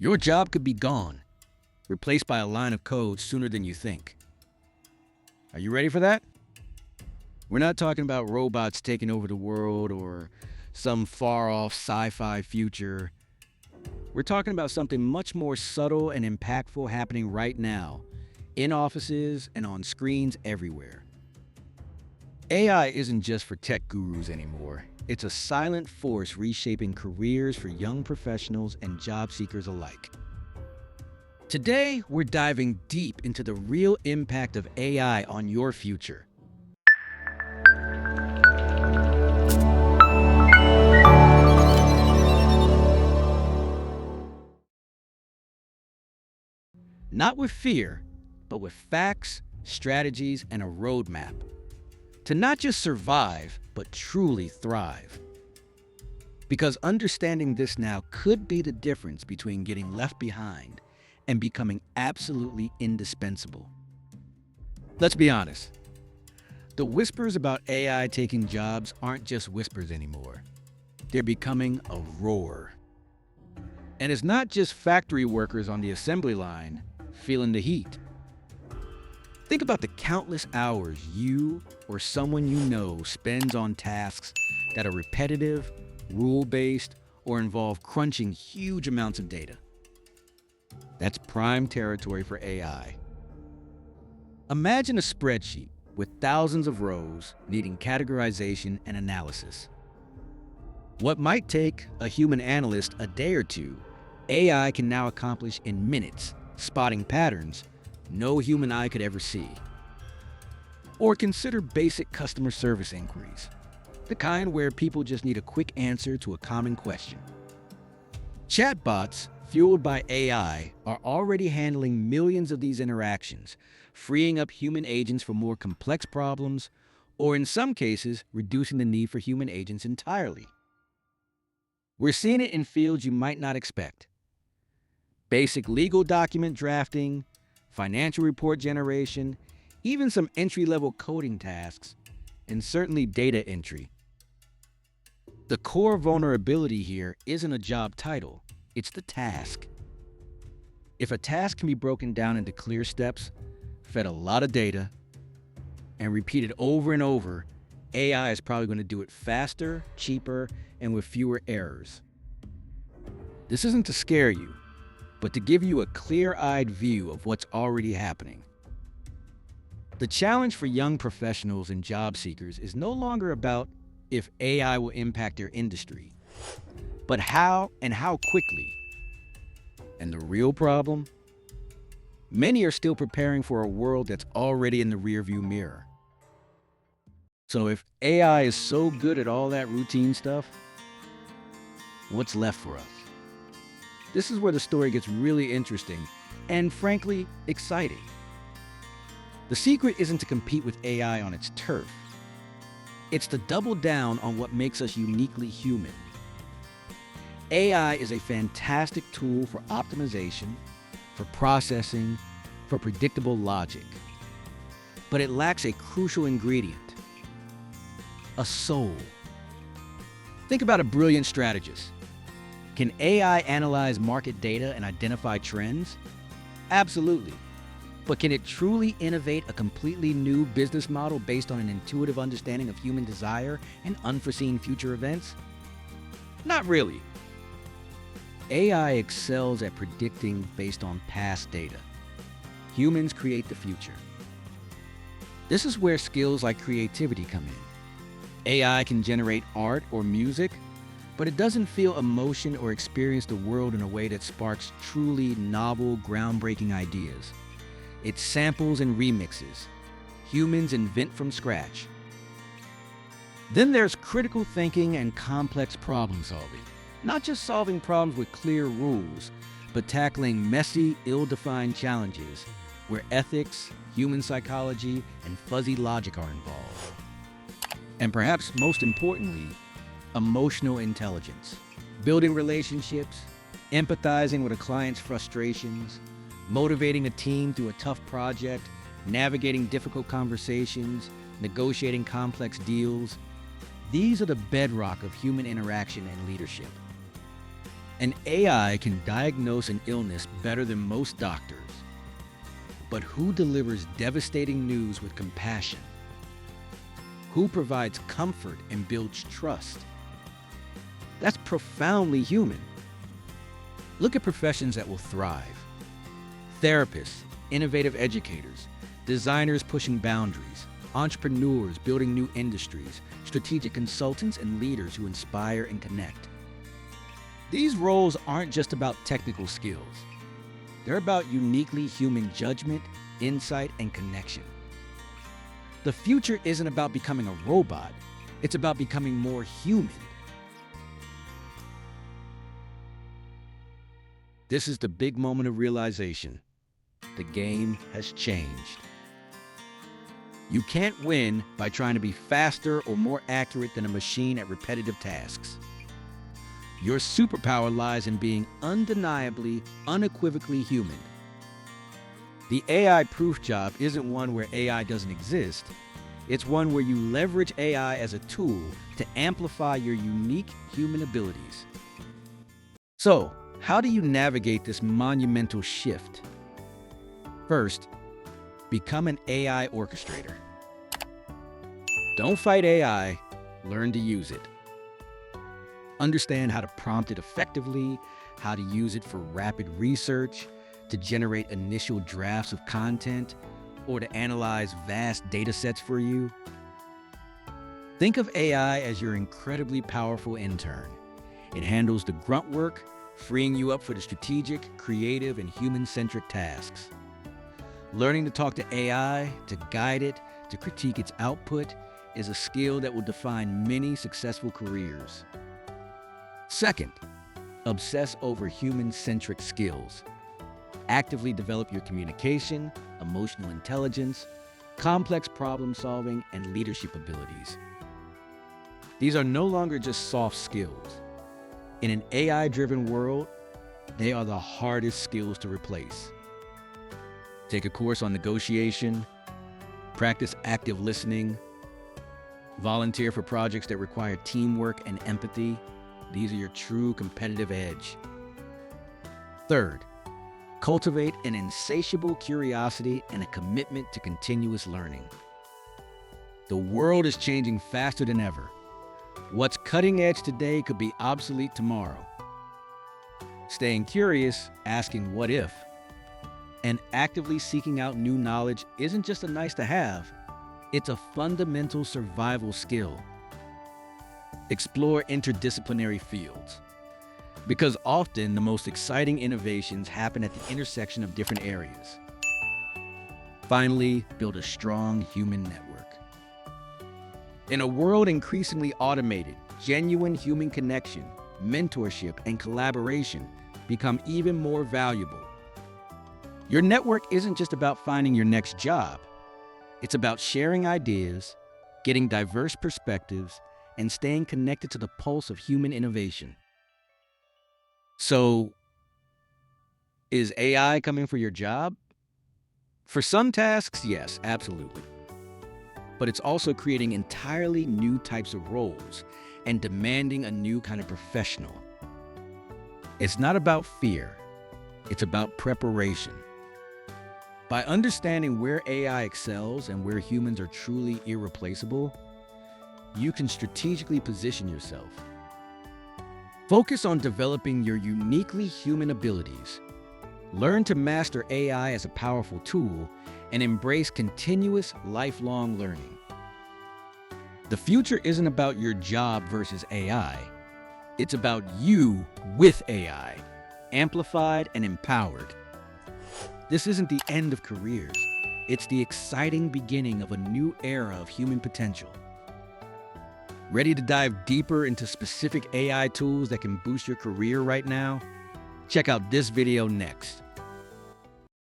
Your job could be gone, replaced by a line of code sooner than you think. Are you ready for that? We're not talking about robots taking over the world or some far-off sci-fi future. We're talking about something much more subtle and impactful happening right now, in offices and on screens everywhere. AI isn't just for tech gurus anymore. It's a silent force reshaping careers for young professionals and job seekers alike. Today, we're diving deep into the real impact of AI on your future. Not with fear, but with facts, strategies, and a roadmap. To not just survive, but truly thrive. Because understanding this now could be the difference between getting left behind and becoming absolutely indispensable. Let's be honest. The whispers about AI taking jobs aren't just whispers anymore. They're becoming a roar. And it's not just factory workers on the assembly line feeling the heat. Think about the countless hours you or someone you know spends on tasks that are repetitive, rule-based, or involve crunching huge amounts of data. That's prime territory for AI. Imagine a spreadsheet with thousands of rows needing categorization and analysis. What might take a human analyst a day or two, AI can now accomplish in minutes, spotting patterns no human eye could ever see. Or consider basic customer service inquiries, the kind where people just need a quick answer to a common question. Chatbots, fueled by AI, are already handling millions of these interactions, freeing up human agents for more complex problems, or in some cases, reducing the need for human agents entirely. We're seeing it in fields you might not expect. Basic legal document drafting, financial report generation, even some entry-level coding tasks, and certainly data entry. The core vulnerability here isn't a job title, it's the task. If a task can be broken down into clear steps, fed a lot of data, and repeated over and over, AI is probably going to do it faster, cheaper, and with fewer errors. This isn't to scare you, but to give you a clear-eyed view of what's already happening. The challenge for young professionals and job seekers is no longer about if AI will impact their industry, but how and how quickly. And the real problem? Many are still preparing for a world that's already in the rearview mirror. So if AI is so good at all that routine stuff, what's left for us? This is where the story gets really interesting and, frankly, exciting. The secret isn't to compete with AI on its turf. It's to double down on what makes us uniquely human. AI is a fantastic tool for optimization, for processing, for predictable logic. But it lacks a crucial ingredient: a soul. Think about a brilliant strategist. Can AI analyze market data and identify trends? Absolutely. But can it truly innovate a completely new business model based on an intuitive understanding of human desire and unforeseen future events? Not really. AI excels at predicting based on past data. Humans create the future. This is where skills like creativity come in. AI can generate art or music, but it doesn't feel emotion or experience the world in a way that sparks truly novel, groundbreaking ideas. It samples and remixes. Humans invent from scratch. Then there's critical thinking and complex problem solving. Not just solving problems with clear rules, but tackling messy, ill-defined challenges where ethics, human psychology, and fuzzy logic are involved. And perhaps most importantly, emotional intelligence. Building relationships, empathizing with a client's frustrations, motivating a team through a tough project, navigating difficult conversations, negotiating complex deals. These are the bedrock of human interaction and leadership. An AI can diagnose an illness better than most doctors. But who delivers devastating news with compassion? Who provides comfort and builds trust? That's profoundly human. Look at professions that will thrive. Therapists, innovative educators, designers pushing boundaries, entrepreneurs building new industries, strategic consultants, and leaders who inspire and connect. These roles aren't just about technical skills. They're about uniquely human judgment, insight, and connection. The future isn't about becoming a robot. It's about becoming more human. This is the big moment of realization. The game has changed. You can't win by trying to be faster or more accurate than a machine at repetitive tasks. Your superpower lies in being undeniably, unequivocally human. The AI proof job isn't one where AI doesn't exist. It's one where you leverage AI as a tool to amplify your unique human abilities. So, how do you navigate this monumental shift? First, become an AI orchestrator. Don't fight AI, learn to use it. Understand how to prompt it effectively, how to use it for rapid research, to generate initial drafts of content, or to analyze vast data sets for you. Think of AI as your incredibly powerful intern. It handles the grunt work, freeing you up for the strategic, creative, and human-centric tasks. Learning to talk to AI, to guide it, to critique its output, is a skill that will define many successful careers. Second, obsess over human-centric skills. Actively develop your communication, emotional intelligence, complex problem-solving, and leadership abilities. These are no longer just soft skills. In an AI-driven world, they are the hardest skills to replace. Take a course on negotiation, practice active listening, volunteer for projects that require teamwork and empathy. These are your true competitive edge. Third, cultivate an insatiable curiosity and a commitment to continuous learning. The world is changing faster than ever. What's cutting edge today could be obsolete tomorrow. Staying curious, asking what if, and actively seeking out new knowledge isn't just a nice to have, it's a fundamental survival skill. Explore interdisciplinary fields, because often the most exciting innovations happen at the intersection of different areas. Finally, build a strong human network. In a world increasingly automated, genuine human connection, mentorship, and collaboration become even more valuable. Your network isn't just about finding your next job. It's about sharing ideas, getting diverse perspectives, and staying connected to the pulse of human innovation. So, is AI coming for your job? For some tasks, yes, absolutely. But it's also creating entirely new types of roles and demanding a new kind of professional. It's not about fear, it's about preparation. By understanding where AI excels and where humans are truly irreplaceable, you can strategically position yourself. Focus on developing your uniquely human abilities. Learn to master AI as a powerful tool and embrace continuous, lifelong learning. The future isn't about your job versus AI. It's about you with AI, amplified and empowered. This isn't the end of careers. It's the exciting beginning of a new era of human potential. Ready to dive deeper into specific AI tools that can boost your career right now? Check out this video next.